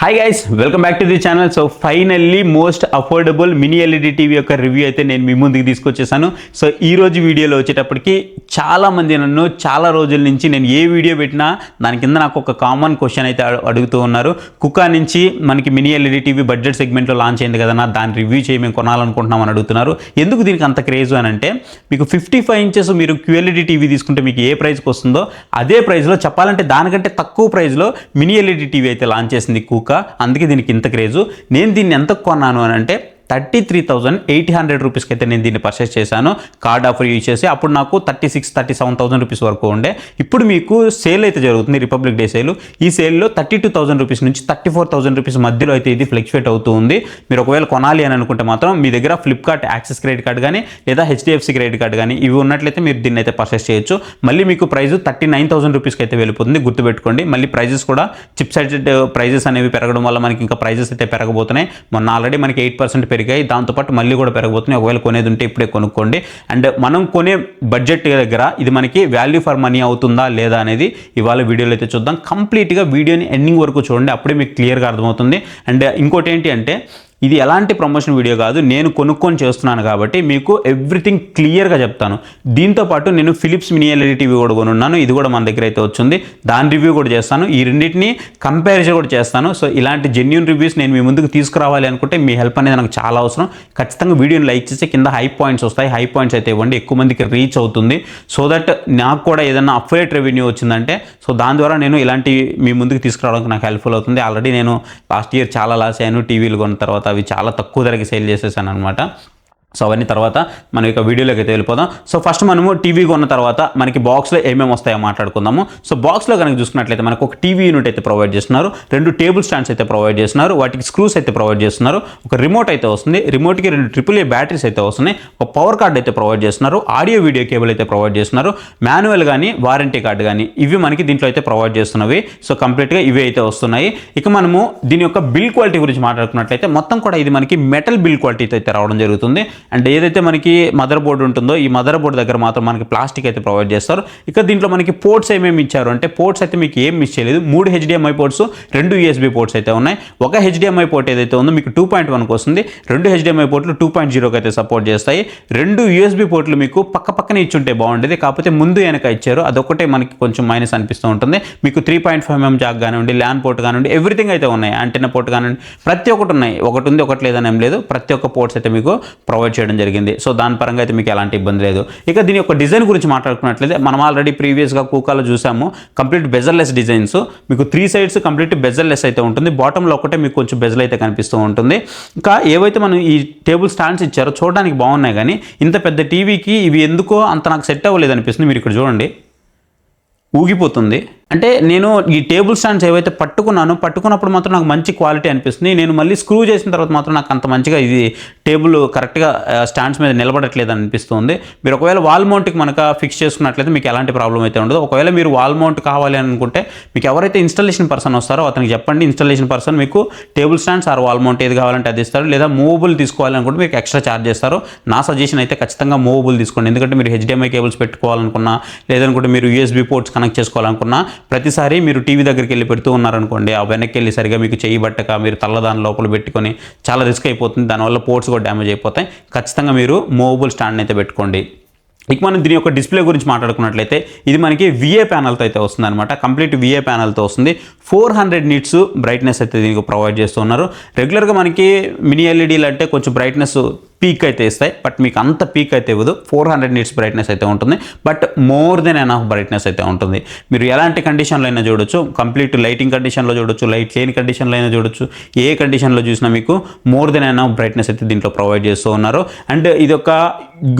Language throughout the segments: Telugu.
Hi guys, welcome back to the channel. So finally most affordable mini LED TV యొక్క రివ్యూ అయితే నేను మీ ముందుకు తీసుకొచ్చేసాను. సో ఈ రోజు వీడియోలో వచ్చేటప్పటికి చాలామంది నన్ను చాలా రోజుల నుంచి నేను ఏ వీడియో పెట్టినా దాని కింద నాకు ఒక కామన్ క్వశ్చన్ అయితే అడుగుతూ ఉన్నారు. కుకా నుంచి మనకి మినీ ఎల్ఈడి టీవీ బడ్జెట్ సెగ్మెంట్లో లాంచ్ అయింది కదా, దాని రివ్యూ చేయి మేము కొనాలనుకుంటున్నాం అని అడుగుతున్నారు. ఎందుకు దీనికి అంత క్రేజ్ అని అంటే, మీకు 55 ఇంచెస్ మీరు క్యూఎల్ఈడి టీవీ తీసుకుంటే మీకు ఏ ప్రైస్కి వస్తుందో అదే ప్రైస్లో, చెప్పాలంటే దానికంటే తక్కువ ప్రైస్లో మినీ ఎల్ఈడి టీవీ అయితే లాంచ్ చేసింది కుకా. అందుకే దీనికి ఇంత క్రేజు. నేను దీన్ని ఎంత కొన్నాను అని అంటే 33,800 రూపీస్కి అయితే నేను దీన్ని పర్చేస్ చేశాను కార్డ్ ఆఫర్ యూజ్ చేసి. అప్పుడు నాకు 37,000 రూపీస్ వరకు ఉండే. ఇప్పుడు మీకు సేల్ అయితే జరుగుతుంది, రిపబ్లిక్ డే సేల్. ఈ సేల్లో 32,000 రూపీస్ నుంచి 34,000 రూపీస్ మధ్యలో అయితే ఇది ఫ్లక్చువేట్ అవుతూ ఉంది. మీరు ఒకవేళ కొనాలి అని అనుకుంటే మాత్రం మీ దగ్గర ఫ్లిప్కార్ట్ యాక్సెస్ క్రెడిట్ కార్డ్ కానీ లేదా హెచ్డిఎఫ్సి క్రెడిట్ కార్డ్ కానీ ఇవి ఉన్నట్లయితే మీరు దీన్ని అయితే పర్చేస్ చేయొచ్చు. మళ్ళీ మీకు ప్రైస్ 39,000 రూపీస్కి అయితే వెళ్ళిపోతుంది, గుర్తుపెట్టుకోండి. మళ్ళీ ప్రైజెస్ కూడా చిప్ సైడ్ ప్రైజెస్ అనేవి పెరగడం వల్ల మనకి ఇంకా ప్రైజెస్ అయితే పెరగబోతున్నాయి. మొన్న ఆల్రెడీ మనకి 8% పెరిగాయి, దాంతోపాటు మళ్ళీ కూడా పెరగబోతున్నాయి. ఒకవేళ కొనేది ఉంటే ఇప్పుడే కొనుక్కోండి. అండ్ మనం కొనే బడ్జెట్ దగ్గర ఇది మనకి వాల్యూ ఫర్ మనీ అవుతుందా లేదా అనేది ఇవాళ వీడియోలో అయితే చూద్దాం. కంప్లీట్గా వీడియోని ఎండింగ్ వరకు చూడండి, అప్పుడే మీకు క్లియర్గా అర్థమవుతుంది. అండ్ ఇంకోటి ఏంటి అంటే, ఇది ఎలాంటి ప్రమోషన్ వీడియో కాదు, నేను కొనుక్కొని చేస్తున్నాను కాబట్టి మీకు ఎవ్రీథింగ్ క్లియర్గా చెప్తాను. దీంతోపాటు నేను ఫిలిప్స్ మినీ ఎల్ఈడి టీవీ కూడా కొనున్నాను, ఇది కూడా మన దగ్గర అయితే వచ్చింది, దాని రివ్యూ కూడా చేస్తాను. ఈ రెండింటిని కంపారిజన్ కూడా చేస్తాను. సో ఇలాంటి జెన్యూన్ రివ్యూస్ నేను మీ ముందుకు తీసుకురావాలి అనుకుంటే మీ హెల్ప్ అనేది నాకు చాలా అవసరం. ఖచ్చితంగా వీడియోని లైక్ చేసి కింద హై పాయింట్స్ వస్తాయి, హై పాయింట్స్ అయితే ఇవ్వండి, ఎక్కువ మందికి రీచ్ అవుతుంది. సో దట్ నాకు కూడా ఏదైనా అఫిలియేట్ రెవెన్యూ వచ్చిందంటే సో దాని ద్వారా నేను ఇలాంటి మీ ముందుకు తీసుకురావడానికి నాకు హెల్ప్ఫుల్ అవుతుంది. ఆల్రెడీ నేను లాస్ట్ ఇయర్ చాలా లాస్ అయ్యాను, టీవీలు కొన్న తర్వాత అవి చాలా తక్కువ ధరకి సేల్ చేసేసాను అనమాట. సో అవన్నీ తర్వాత మనం ఇక వీడియోలోకి అయితే వెళ్ళిపోదాం. సో ఫస్ట్ మనము టీవీ కొన్న తర్వాత మనకి బాక్స్లో ఏమేమి వస్తాయో మాట్లాడుకుందాము. సో బాక్స్లో కనుక చూసుకున్నట్లయితే మనకు ఒక టీవీ యూనిట్ అయితే ప్రొవైడ్ చేస్తున్నారు, 2 టేబుల్ స్టాండ్స్ అయితే ప్రొవైడ్ చేస్తున్నారు, వాటికి స్క్రూస్ అయితే ప్రొవైడ్ చేస్తున్నారు, ఒక రిమోట్ అయితే వస్తుంది, రిమోట్కి 2 AAA బ్యాటరీస్ అయితే వస్తున్నాయి, ఒక పవర్ కార్డ్ అయితే ప్రొవైడ్ చేస్తున్నారు, ఆడియో వీడియో కేబుల్ అయితే ప్రొవైడ్ చేస్తున్నారు, మాన్యువల్ కానీ వారంటీ కార్డు కానీ ఇవి మనకి దీంట్లో అయితే ప్రొవైడ్ చేస్తున్నవి. సో కంప్లీట్గా ఇవి అయితే వస్తున్నాయి. ఇక మనము దీని యొక్క బిల్ క్వాలిటీ గురించి మాట్లాడుకున్నట్లయితే మొత్తం కూడా ఇది మనకి మెటల్ బిల్ క్వాలిటీతో అయితే రావడం జరుగుతుంది. అండ్ ఏదైతే మనకి మదర్ బోర్డు ఉంటుందో ఈ మదర్ బోర్డు దగ్గర మాత్రం మనకి ప్లాస్టిక్ అయితే ప్రొవైడ్ చేస్తారు. ఇక దీంట్లో మనకి పోర్ట్స్ ఏమేమి ఇచ్చారు అంటే, పోర్ట్స్ అయితే మీకు ఏం మిస్ చేయలేదు. 3 HDMI పోర్ట్స్, 2 USB పోర్ట్స్ అయితే ఉన్నాయి. ఒక HDMI పోర్ట్ ఏదైతే ఉందో మీకు 2.1కి వస్తుంది, 2 HDMI పోర్ట్లు 2.0కి అయితే సపోర్ట్ చేస్తాయి. 2 USB పోర్ట్లు మీకు పక్క పక్కనే ఇచ్చుంటే బాగుండేది, కాకపోతే ముందు వెనక ఇచ్చారు, అదొకటే మనకి కొంచెం మైనస్ అనిపిస్తూ ఉంటుంది. మీకు 3.5mm జాక్ కానివ్వండి, ల్యాన్ పోర్ట్ కానివ్వండి, ఎవ్రీథింగ్ అయితే ఉన్నాయి, యాంటెన్నా పోర్ట్ కానివ్వండి, ప్రతి ఒక్కటి ఉన్నాయి. ఒకటి ఉంది ఒకటి లేదని ఏం లేదు, ప్రతి ఒక్క పోర్ట్స్ అయితే మీకు ప్రొవైడ్ చేయడం జరిగింది. సో దాని పరంగా అయితే మీకు ఎలాంటి ఇబ్బంది లేదు. ఇక దీని యొక్క డిజైన్ గురించి మాట్లాడుకున్నట్లయితే మనం ఆల్రెడీ ప్రీవియస్గా కూకాలో చూసాము, కంప్లీట్ బెజర్లెస్ డిజైన్స్. మీకు 3 సైడ్స్ కంప్లీట్ బెజర్లెస్ అయితే ఉంటుంది, బాటంలో ఒకటే మీకు కొంచెం బెజల్ అయితే కనిపిస్తూ ఉంటుంది. ఇంకా ఏవైతే మనం ఈ టేబుల్ స్టాండ్స్ ఇచ్చారో చూడడానికి బాగున్నాయి, కానీ ఇంత పెద్ద టీవీకి ఇవి ఎందుకో అంత నాకు సెట్ అవ్వలేదు అనిపిస్తుంది. మీరు ఇక్కడ చూడండి, ఊగిపోతుంది. అంటే నేను ఈ టేబుల్ స్టాండ్స్ ఏవైతే పట్టుకున్నప్పుడు మాత్రం నాకు మంచి క్వాలిటీ అనిపిస్తుంది. నేను మళ్ళీ స్క్రూ చేసిన తర్వాత మాత్రం నాకు అంత మంచిగా ఇది టేబుల్ కరెక్ట్గా స్టాండ్స్ మీద నిలబడట్లేదు అనిపిస్తుంది. మీరు ఒకవేళ వాల్ మౌంట్కి మనకు ఫిక్స్ చేసుకున్నట్లయితే మీకు ఎలాంటి ప్రాబ్లం అయితే ఉండదు. ఒకవేళ మీరు వాల్ మౌంట్ కావాలి అనుకుంటే మీకు ఎవరైతే ఇన్స్టాలేషన్ పర్సన్ వస్తారో అతనికి చెప్పండి, ఇన్స్టాలేషన్ పర్సన్ మీకు table stands or wall mount ఏది కావాలంటే అది ఇస్తారు. లేదా మూవబుల్ తీసుకోవాలనుకుంటే మీకు ఎక్స్ట్రా ఛార్జ్ చేస్తారు. నా సజెషన్ అయితే ఖచ్చితంగా మూవబుల్ తీసుకోండి, ఎందుకంటే మీరు HDMI కేబుల్స్ పెట్టుకోవాలనుకున్నా లేదనుకుంటే మీరు USB పోర్ట్స్ కనెక్ట్ చేసుకోవాలనుకున్నా ప్రతిసారి మీరు టీవీ దగ్గరికి వెళ్ళి పెడుతూ ఉన్నారనుకోండి, ఆ వెనక్కి వెళ్ళి సరిగా మీకు చేయి బట్టక మీరు తల్లదాని లోపల పెట్టుకొని చాలా రిస్క్ అయిపోతుంది, దానివల్ల పోర్ట్స్ కూడా డ్యామేజ్ అయిపోతాయి. ఖచ్చితంగా మీరు మూవబుల్ స్టాండ్ అయితే పెట్టుకోండి. ఇక మనం దీని యొక్క డిస్ప్లే గురించి మాట్లాడుకున్నట్లయితే ఇది మనకి VA ప్యానల్తో అయితే వస్తుంది అనమాట, కంప్లీట్ VA ప్యానల్తో వస్తుంది. 400 nits బ్రైట్నెస్ అయితే దీనికి ప్రొవైడ్ చేస్తున్నారు. రెగ్యులర్గా మనకి మినీ ఎల్ఈడీలు అంటే కొంచెం బ్రైట్నెస్ పీక్ అయితే ఇస్తాయి, బట్ మీకు అంత పీక్ అయితే ఇవ్వదు. 400 nits బ్రైట్నెస్ అయితే ఉంటుంది, but more than enough brightness అయితే ఉంటుంది. మీరు ఎలాంటి కండిషన్లో అయినా చూడొచ్చు, కంప్లీట్ లైటింగ్ కండిషన్లో చూడొచ్చు, లైట్ లేని కండిషన్లో అయినా చూడొచ్చు, ఏ కండిషన్లో చూసినా మీకు మోర్ దెన్ ఎనఫ్ బ్రైట్నెస్ అయితే దీంట్లో ప్రొవైడ్ చేస్తూ ఉన్నారు. అండ్ ఇది ఒక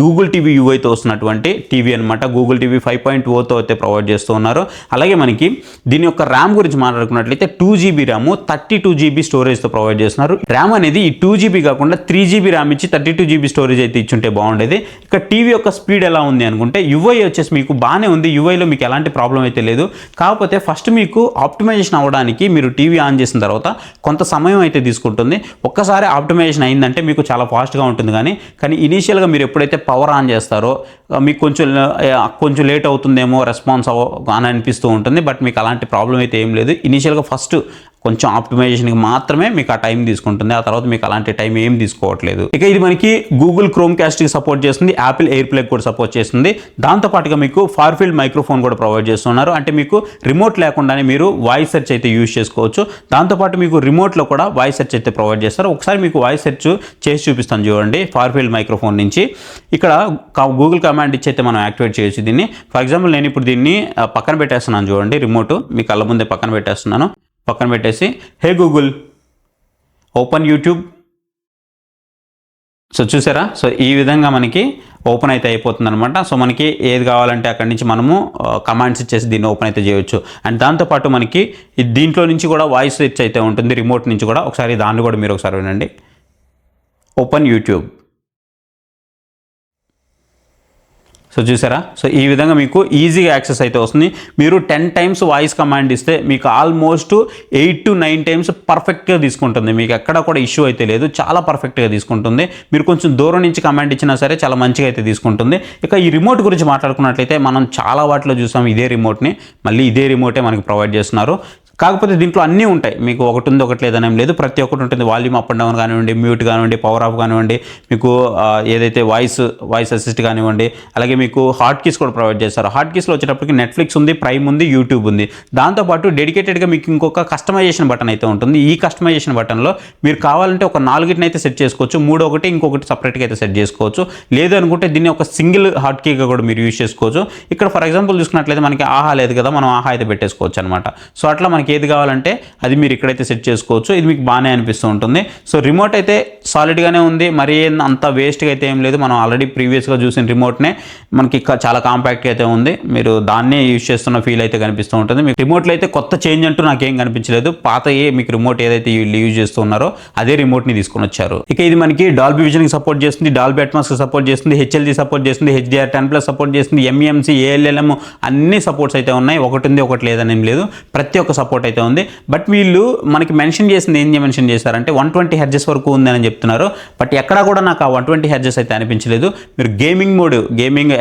గూగుల్ టీవీ యూఐతో వస్తున్నటువంటి టీవీ అనమాట, గూగుల్ టీవీ 5.0తో అయితే ప్రొవైడ్ చేస్తూ ఉన్నారు. అలాగే మనకి దీని యొక్క ర్యామ్ గురించి మాట్లాడుకున్నట్లయితే 2GB ర్యామ్, 32GB స్టోరేజ్తో ప్రొవైడ్ చేస్తున్నారు. ర్యామ్ అనేది ఈ 2GB కాకుండా 3GB ర్యామ్ ఇచ్చి 32GB స్టోరేజ్ అయితే ఇచ్చుంటే బాగుండేది. ఇక టీవీ యొక్క స్పీడ్ ఎలా ఉంది అనుకుంటే, UI వచ్చేసి మీకు బాగానే ఉంది, UIలో మీకు ఎలాంటి ప్రాబ్లం అయితే లేదు. కాకపోతే ఫస్ట్ మీకు ఆప్టిమైజేషన్ అవ్వడానికి మీరు టీవీ ఆన్ చేసిన తర్వాత కొంత సమయం అయితే తీసుకుంటుంది. ఒక్కసారి ఆప్టిమైజేషన్ అయిందంటే మీకు చాలా ఫాస్ట్గా ఉంటుంది, కానీ ఇనీషియల్గా మీరు ఎప్పుడైతే పవర్ ఆన్ చేస్తారో మీకు కొంచెం లేట్ అవుతుందేమో రెస్పాన్స్ అని అనిపిస్తూ ఉంటుంది. బట్ మీకు అలాంటి ప్రాబ్లం అయితే ఏం లేదు. ఇనీషియల్గా ఫస్ట్ కొంచెం ఆప్టిమైజేషన్కి మాత్రమే మీకు ఆ టైం తీసుకుంటుంది. ఆ తర్వాత మీకు అలాంటి టైం ఏం తీసుకోవట్లేదు. ఇక ఇది మనకి గూగుల్ క్రోమ్ కాస్ట్కి సపోర్ట్ చేస్తుంది, యాపిల్ ఎయిర్ ప్లే కూడా సపోర్ట్ చేస్తుంది. దాంతోపాటుగా మీకు ఫార్ ఫీల్డ్ మైక్రోఫోన్ కూడా ప్రొవైడ్ చేస్తున్నారు. అంటే మీకు రిమోట్ లేకుండానే మీరు వాయిస్ సెర్చ్ అయితే యూజ్ చేసుకోవచ్చు. దాంతోపాటు మీకు రిమోట్లో కూడా వాయిస్ సెర్చ్ అయితే ప్రొవైడ్ చేస్తారు. ఒకసారి మీకు వాయిస్ సెర్చ్ చేసి చూపిస్తాను చూడండి. ఫార్ ఫీల్డ్ మైక్రోఫోన్ నుంచి ఇక్కడ గూగుల్ కమాండ్ ఇచ్చి అయితే మనం యాక్టివేట్ చేయొచ్చు దీన్ని. ఫర్ ఎగ్జాంపుల్ నేను ఇప్పుడు దీన్ని పక్కన పెట్టేస్తున్నాను చూడండి. రిమోట్ మీ కళ్ళ ముందే పక్కన పెట్టేస్తున్నాను. పక్కన పెట్టేసి హే గూగుల్ ఓపెన్ యూట్యూబ్. సో చూసారా, సో ఈ విధంగా మనకి ఓపెన్ అయితే అయిపోతుంది అనమాట. సో మనకి ఏది కావాలంటే అక్కడి నుంచి మనము కమాండ్స్ ఇచ్చేసి దీన్ని ఓపెన్ అయితే చేయొచ్చు. అండ్ దాంతోపాటు మనకి దీంట్లో నుంచి కూడా వాయిస్ సెర్చ్ అయితే ఉంటుంది, రిమోట్ నుంచి కూడా. ఒకసారి దాన్ని కూడా మీరు ఒకసారి వినండి. Open YouTube. సో చూసారా, సో ఈ విధంగా మీకు ఈజీగా యాక్సెస్ అయితే వస్తుంది. మీరు 10 times వాయిస్ కమాండ్ ఇస్తే మీకు ఆల్మోస్ట్ 8 to 9 times పర్ఫెక్ట్గా తీసుకుంటుంది. మీకు ఎక్కడ కూడా ఇష్యూ అయితే లేదు, చాలా పర్ఫెక్ట్గా తీసుకుంటుంది. మీరు కొంచెం దూరం నుంచి కమాండ్ ఇచ్చినా సరే చాలా మంచిగా అయితే తీసుకుంటుంది. ఇక ఈ రిమోట్ గురించి మాట్లాడుకున్నట్లయితే మనం చాలా వాటిలో చూసాం ఇదే రిమోట్ని, మళ్ళీ ఇదే రిమోటే మనకి ప్రొవైడ్ చేస్తున్నారు. కాకపోతే దీంట్లో అన్నీ ఉంటాయి. మీకు ఒకటి ఉంది ఒకటి లేదని ఏం లేదు, ప్రతి ఒక్కటి ఉంటుంది. వాల్యూమ్ అప్ అండ్ డౌన్ కానివ్వండి, మ్యూట్ కానివ్వండి, పవర్ ఆఫ్ కానివ్వండి, మీకు ఏదైతే వాయిస్ అసిస్ట్ కానివ్వండి, అలాగే మీకు హాట్ కీస్ కూడా ప్రొవైడ్ చేస్తారు. హాట్ కీస్లో వచ్చేటప్పటికి నెట్ఫ్లిక్స్ ఉంది, ప్రైమ్ ఉంది, యూట్యూబ్ ఉంది. దాంతోపాటు డెడికేటెడ్గా మీకు ఇంకొక కస్టమైజేషన్ బటన్ అయితే ఉంటుంది. ఈ కస్టమైజేషన్ బటన్లో మీరు కావాలంటే ఒక 4 అయితే సెట్ చేసుకోవచ్చు, 3 ఇంకొకటి సపరేట్గా అయితే సెట్ చేసుకోవచ్చు. లేదు అనుకుంటే దీన్ని ఒక సింగిల్ హాట్ కీగా కూడా మీరు యూజ్ చేసుకోవచ్చు. ఇక్కడ ఫర్ ఎగ్జాంపుల్ చూసుకున్నట్లయితే మనకి ఆహా లేదు కదా, మనం ఆహా అయితే పెట్టేసుకోవచ్చు అనమాట. సో అట్లా మనకి ఏది కావాలంటే అది మీరు ఇక్కడైతే సెట్ చేసుకోవచ్చు. ఇది మీకు బాగానే అనిపిస్తూ ఉంటుంది. సో రిమోట్ అయితే సాలిడ్గానే ఉంది, మరి అంత వేస్ట్గా అయితే ఏం లేదు. మనం ఆల్రెడీ ప్రీవియస్గా చూసిన రిమోట్నే మనకి చాలా కాంపాక్ట్గా అయితే ఉంది. మీరు దాన్నే యూజ్ చేస్తున్న ఫీల్ అయితే కనిపిస్తూ ఉంటుంది. మీకు రిమోట్లో అయితే కొత్త చేంజ్ అంటూ నాకేం కనిపించలేదు. పాత మీకు రిమోట్ ఏదైతే యూజ్ చేస్తున్నారో అదే రిమోట్ని తీసుకొని వచ్చారు. ఇక ఇది మనకి డాల్బీ విజన్కి సపోర్ట్ చేస్తుంది, డాల్బీ అట్మాస్కి సపోర్ట్ చేస్తుంది, HLG సపోర్ట్ చేస్తుంది, HDR10+ సపోర్ట్ చేస్తుంది, MEMC, ALLM అన్ని సపోర్ట్స్ అయితే ఉన్నాయి. ఒకటి ఉంది ఒకటి లేదని ఏం లేదు, ప్రతి ఒక్క సపోర్ట్ అయితే ఉంది. బట్ వీళ్ళు మనకి మెన్షన్ చేసింది ఏం మెన్షన్ చేశారంటే 120 Hz వరకు ఉందని చెప్తున్నారు. బట్ ఎక్కడా కూడా నాకు ఆ 120 Hz అయితే అనిపించలేదు. మీరు గేమింగ్